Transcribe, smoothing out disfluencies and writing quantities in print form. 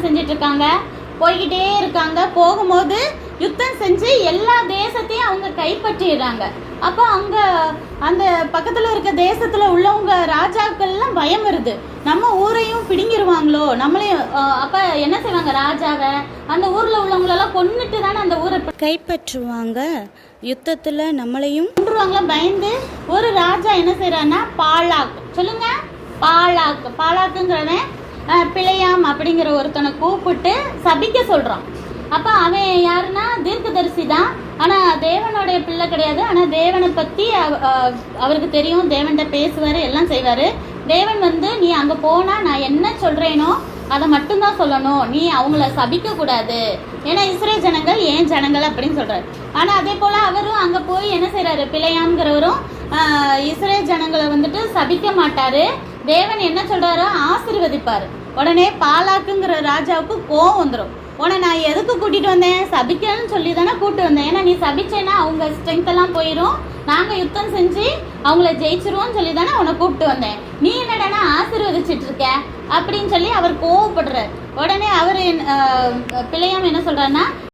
செஞ்சிட்டு இருக்காங்க, போய்கிட்டே இருக்காங்க. போகும்போது யுத்தம் செஞ்சு எல்லா தேசத்தையும் அவங்க கைப்பற்றிடுறாங்க. அப்போ அங்க அந்த பக்கத்துல இருக்க தேசத்துல உள்ளவங்க ராஜாக்கள்லாம் பயம் வருது, நம்ம ஊரையும் பிடுங்கிருவாங்களோ நம்மளையும். அப்ப என்ன செய்வாங்க, ராஜாவை அந்த ஊர்ல உள்ளவங்களெல்லாம் கொன்னுட்டு தானே அந்த ஊரை கைப்பற்றுவாங்க, யுத்தத்துல நம்மளையும் கொன்றுவாங்களா பயந்து. ஒரு ராஜா என்ன செய்யறான்னா, பாலாக் சொல்லுங்க, பாலாக்குங்கிறவன் பிழையாம் அப்படிங்கிற ஒருத்தனை கூப்பிட்டு சபிக்க சொல்றான். அப்ப அவன் யாருன்னா தீர்க்கதரிசி தான், ஆனா தேவனுடைய பிள்ளை கிடையாது. ஆனா தேவனை பத்தி அவருக்கு தெரியும், தேவன்கிட்ட பேசுவாரு, எல்லாம் செய்வாரு. தேவன் வந்து நீ அங்க போனா நான் என்ன சொல்றேனோ அதை மட்டும்தான் சொல்லணும், நீ அவங்கள சபிக்க கூடாது, ஏன்னா இஸ்ரேல் ஜனங்கள் ஏன் ஜனங்கள் அப்படின்னு சொல்றாரு. ஆனா அதே போல அவரும் அங்க போய் என்ன செய்யறாரு, பிழையாம்ங்கிறவரும் இஸ்ரேல் ஜனங்களை வந்துட்டு சபிக்க மாட்டாரு. தேவன் என்ன சொல்றாரோ ஆசீர்வதிப்பாரு. உடனே பாலாக்குங்கிற ராஜாவுக்கு கோவம் வந்துடும். உடனே நான் எதுக்கு கூட்டிட்டு வந்தேன், சபிக்கன்னு சொல்லி தானே கூப்பிட்டு வந்தேன், ஏன்னா நீ சபிச்சேன்னா அவங்க ஸ்ட்ரென்த் எல்லாம் போயிடும், நாங்க யுத்தம் செஞ்சு அவங்கள ஜெயிச்சிருவோம்னு சொல்லி தானே அவனை கூப்பிட்டு வந்தேன், நீ என்னடானா ஆசீர்வதிச்சிட்டு இருக்க அப்படின்னு சொல்லி அவர் கோவப்படுறார். உடனே அவர் பிழையாம என்ன சொல்றாருன்னா,